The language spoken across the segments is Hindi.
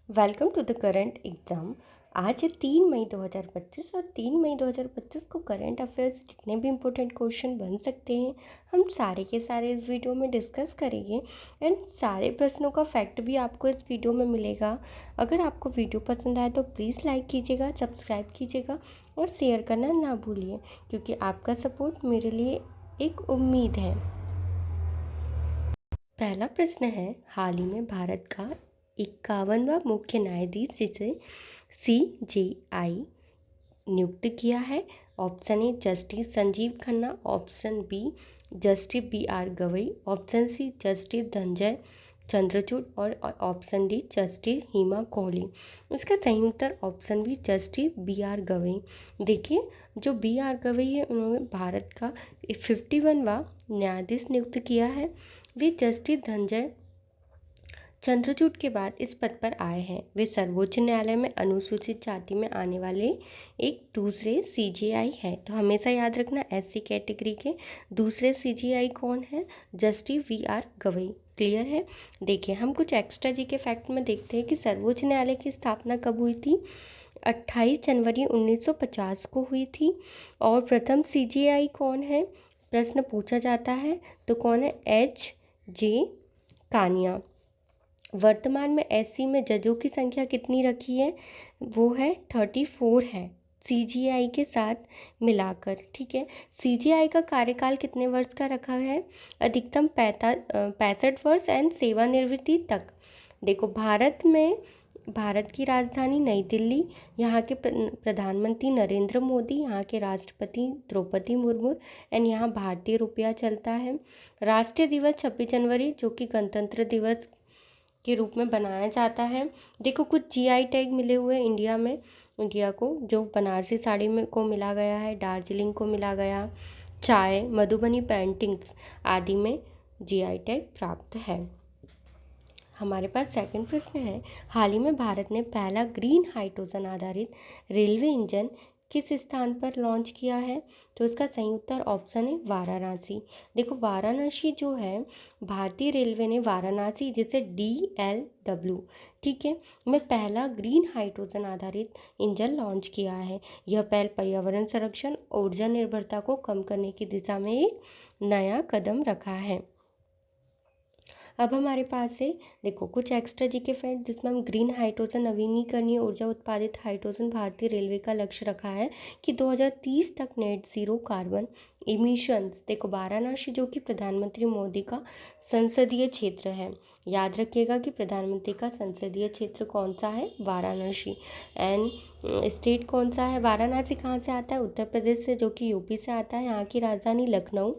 Welcome to the current exam. आज है 3 मई 2025 और 3 मई 2025 को करंट अफेयर्स जितने भी इम्पोर्टेंट क्वेश्चन बन सकते हैं हम सारे के सारे इस वीडियो में डिस्कस करेंगे। एंड सारे प्रश्नों का फैक्ट भी आपको इस वीडियो में मिलेगा। अगर आपको वीडियो पसंद आए तो प्लीज़ लाइक कीजिएगा, सब्सक्राइब कीजिएगा और शेयर करना ना भूलिए, क्योंकि आपका सपोर्ट मेरे लिए एक उम्मीद है। पहला प्रश्न है, हाल ही में भारत का 51वां मुख्य न्यायाधीश जिसे CJI नियुक्त किया है। Option A justice Sanjiv Khanna, option B justice BR Gavai, option C justice Dhananjaya Chandrachud और option D justice Hima Kohli. इसका सही उत्तर option B justice BR Gavai. देखिए, जो BR गवई है उन्होंने भारत का 51वां न्यायाधीश नियुक्त किया है। वे जस्टिस धनंजय चंद्रचूड़ के बाद इस पद पर आए हैं। वे सर्वोच्च न्यायालय में अनुसूचित जाति में आने वाले एक दूसरे CJI है। तो हमेशा याद रखना, SC कैटेगरी के दूसरे CJI कौन है? Justice VR Gavai. क्लियर है। देखिए, हम कुछ एक्स्ट्रा जी के फैक्ट में देखते हैं कि सर्वोच्च न्यायालय की स्थापना कब हुई थी। 28 जनवरी 1950 को हुई थी। और प्रथम CJI कौन है, प्रश्न पूछा जाता है तो कौन है? HJ कानिया। वर्तमान में SC में जजों की संख्या कितनी रखी है? वो है 34 है, CJI के साथ मिलाकर। ठीक है। CJI का कार्यकाल कितने वर्ष का रखा है? अधिकतम 65 वर्ष एंड सेवानिवृत्ति तक। देखो, भारत की राजधानी नई दिल्ली, यहाँ के प्रधानमंत्री नरेंद्र मोदी, यहाँ के राष्ट्रपति द्रौपदी मुर्मू एंड यहाँ भारतीय रुपया चलता है। राष्ट्रीय दिवस 26 जनवरी जो कि गणतंत्र दिवस के रूप में बनाया जाता है। देखो, कुछ GI टैग मिले हुए हैं इंडिया को, जो बनारसी साड़ी में को मिला गया है, दार्जिलिंग को मिला गया, चाय, मधुबनी पेंटिंग्स आदि में GI टैग प्राप्त है। हमारे पास सेकंड प्रश्न है, हाल ही में भारत ने पहला ग्रीन हाइड्रोजन आधारित रेलवे इंजन किस स्थान पर लॉन्च किया है? तो इसका सही उत्तर ऑप्शन है वाराणसी। देखो, वाराणसी जो है, भारतीय रेलवे ने वाराणसी जिसे DLW, ठीक है, में पहला ग्रीन हाइड्रोजन आधारित इंजन लॉन्च किया है। यह पहल पर्यावरण संरक्षण, ऊर्जा निर्भरता को कम करने की दिशा में एक नया कदम रखा है। अब हमारे पास है, देखो, कुछ एक्स्ट्रा जी के फैक्ट जिसमें हम ग्रीन हाइड्रोजन नवीनीकरणीय ऊर्जा उत्पादित हाइड्रोजन। भारतीय रेलवे का लक्ष्य रखा है कि 2030 तक नेट जीरो कार्बन इमिशंस। देखो, वाराणसी जो कि प्रधानमंत्री मोदी का संसदीय क्षेत्र है, याद रखिएगा कि प्रधानमंत्री का संसदीय क्षेत्र कौन सा है? वाराणसी। एंड स्टेट कौन सा है? वाराणसी कहाँ से आता है? उत्तर प्रदेश से, जो कि UP से आता है। यहाँ की राजधानी लखनऊ,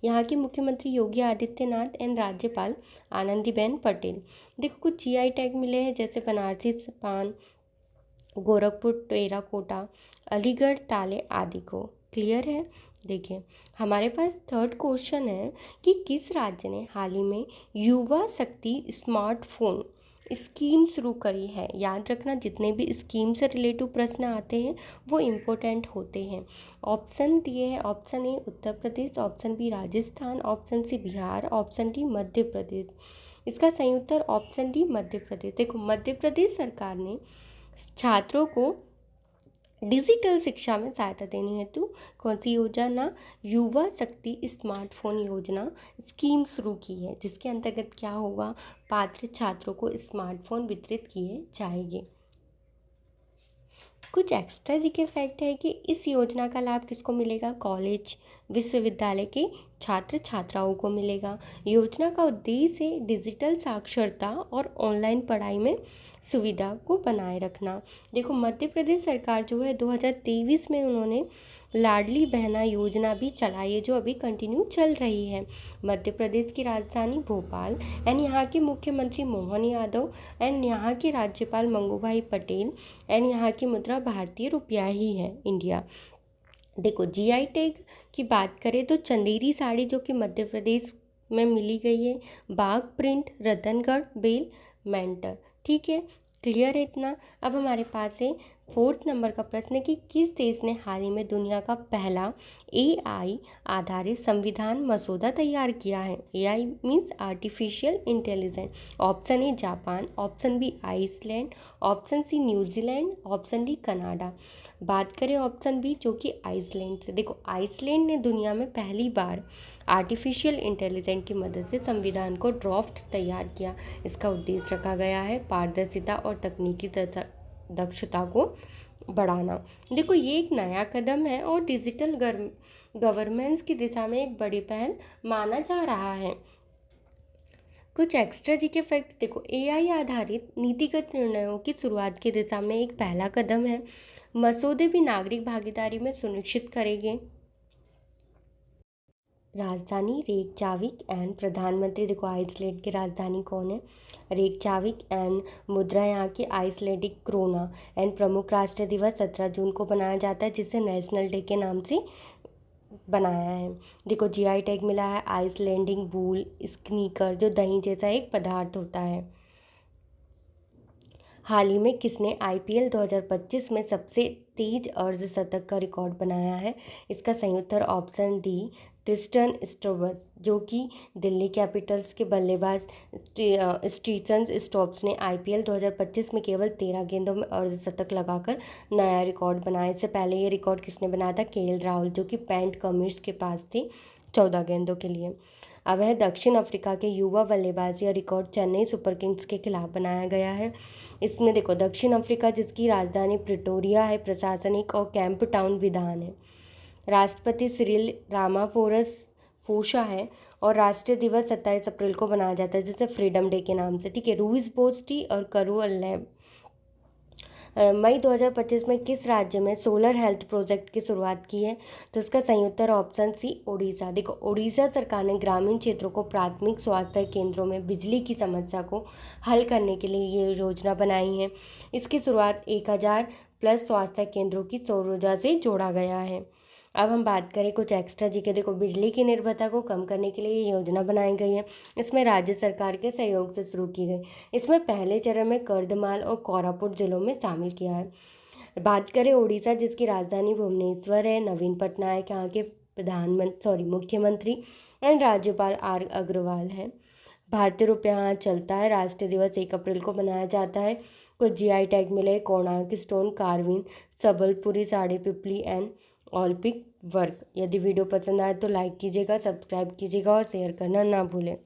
यहाँ के मुख्यमंत्री योगी आदित्यनाथ एंड राज्यपाल आनंदीबेन पटेल। देखो, कुछ GI टैग मिले हैं जैसे बनारसी पान, गोरखपुर टेराकोटा, अलीगढ़ ताले आदि को। क्लियर है। देखिए, हमारे पास थर्ड क्वेश्चन है कि किस राज्य ने हाल ही में युवा शक्ति स्मार्टफोन स्कीम शुरू करी है? याद रखना, जितने भी स्कीम से रिलेटिव प्रश्न आते हैं वो इम्पोर्टेंट होते हैं। ऑप्शन दिए हैं, option A Uttar Pradesh, option B Rajasthan, option C Bihar, option D Madhya Pradesh. इसका सही उत्तर ऑप्शन डी मध्य प्रदेश। देखो, मध्य प्रदेश सरकार ने छात्रों को डिजिटल शिक्षा में सहायता देने हेतु कौन सी योजना? युवा शक्ति स्मार्टफोन योजना स्कीम शुरू की है, जिसके अंतर्गत क्या होगा? पात्र छात्रों को स्मार्टफोन वितरित किए जाएंगे। कुछ एक्स्ट्रा जी के फैक्ट है कि इस योजना का लाभ किसको मिलेगा? कॉलेज विश्वविद्यालय के छात्र छात्राओं को मिलेगा। योजना का उद्देश्य डिजिटल साक्षरता और ऑनलाइन पढ़ाई में सुविधा को बनाए रखना। देखो, मध्य प्रदेश सरकार जो है 2023 में उन्होंने लाडली बहना योजना भी चलाई है, जो अभी कंटिन्यू चल रही है। मध्य प्रदेश की राजधानी भोपाल एंड यहाँ के मुख्यमंत्री मोहन यादव एंड यहाँ के राज्यपाल मंगूभाई पटेल एंड यहाँ की मुद्रा भारतीय रुपया ही है, इंडिया। देखो, GI टैग की बात करें तो चंदेरी साड़ी जो कि मध्य प्रदेश में मिली गई है, बाग प्रिंट, रतनगढ़ बेल, मेंटर। ठीक है। क्लियर है इतना। अब हमारे पास है 4th नंबर का प्रश्न है कि किस देश ने हाल ही में दुनिया का पहला AI आधारित संविधान मसौदा तैयार किया है। AI means artificial intelligence. Option A Japan, option B Iceland, option C New Zealand, option D Canada. बात करें ऑप्शन बी जो कि आइसलैंड से। देखो आइसलैंड ने दुनिया में पहली बार आर्टिफिशियल इंटेलिजेंस की मदद से संविधान को ड्राफ्ट तैयार किया। इसका उद्देश्य रखा गया है पारदर्शिता और तकनीकी दक्षता को बढ़ाना। देखो ये एक नया कदम है और डिजिटल गवर्नेंस की दिशा में एक बड़ी पहल माना जा रहा है। कुछ एक्स्ट्रा जी के फैक्ट देखो, AI आधारित नीतिगत निर्णयों की शुरुआत की दिशा में एक पहला कदम है। मसौदे भी नागरिक भागीदारी में सुनिश्चित करेंगे। राजधानी रेकजाविक एंड प्रधानमंत्री, देखो आइसलैंड की राजधानी कौन है? रेकजाविक एंड मुद्रा यहाँ की आइसलैंडिक क्रोना एंड प्रमुख राष्ट्रीय दिवस 17 जून को बनाया जाता है जिसे नेशनल डे के नाम से बनाया है। देखो GI टैग मिला है आइसलैंडिंग वूल स्नीकर जो दही जैसा एक पदार्थ होता है। हाल ही में किसने IPL 2025 में सबसे तेज अर्धशतक का रिकॉर्ड बनाया है? इसका सही उत्तर ऑप्शन डी ट्रिस्टन स्ट्रबस, जो कि दिल्ली कैपिटल्स के बल्लेबाज स्टीफन स्टॉप्स ने IPL 2025 में केवल 13 गेंदों में अर्धशतक लगाकर नया रिकॉर्ड बनाया। इससे पहले ये रिकॉर्ड किसने बनाया था? KL राहुल, जो कि पैट कमिंस के पास थे 14 गेंदों के लिए। अब है दक्षिण अफ्रीका के युवा बल्लेबाज, यह रिकॉर्ड चेन्नई सुपर किंग्स के खिलाफ बनाया गया है। इसमें देखो दक्षिण अफ्रीका जिसकी राजधानी प्रिटोरिया है, प्रशासनिक और कैंप टाउन विधान है। राष्ट्रपति सिरिल रामाफोसा है और राष्ट्रीय दिवस 27 अप्रैल को मनाया जाता है जिसे फ्रीडम डे के नाम से। ठीक है, रूइस बोस्टी और करू लैब। मई 2025 में किस राज्य में सोलर हेल्थ प्रोजेक्ट की शुरुआत की है? तो इसका सही उत्तर ऑप्शन सी ओडिशा। देखो ओडिशा सरकार ने ग्रामीण क्षेत्रों को प्राथमिक स्वास्थ्य केंद्रों में बिजली की समस्या को हल करने के लिए ये योजना बनाई है। इसकी शुरुआत 1000 प्लस स्वास्थ्य केंद्रों की सौर ऊर्जा से जोड़ा गया है। अब हम बात करें कुछ एक्स्ट्रा जी के। देखो बिजली की निर्भरता को कम करने के लिए ये योजना बनाई गई है। इसमें राज्य सरकार के सहयोग से शुरू की गई। इसमें पहले चरण में कर्दमाल और कोरापुट जिलों में शामिल किया है। बात करें उड़ीसा जिसकी राजधानी भुवनेश्वर है, नवीन पटनायक यहाँ के मुख्यमंत्री एंड राज्यपाल R अग्रवाल है। भारतीय रुपया यहाँ चलता है। राष्ट्रीय दिवस 1 अप्रैल को मनाया जाता है। कुछ GI टैग मिले Konark stone carving, Sambalpuri sari Pipli and ओलंपिक वर्क। यदि वीडियो पसंद आए तो लाइक कीजिएगा, सब्सक्राइब कीजिएगा और शेयर करना ना भूलें।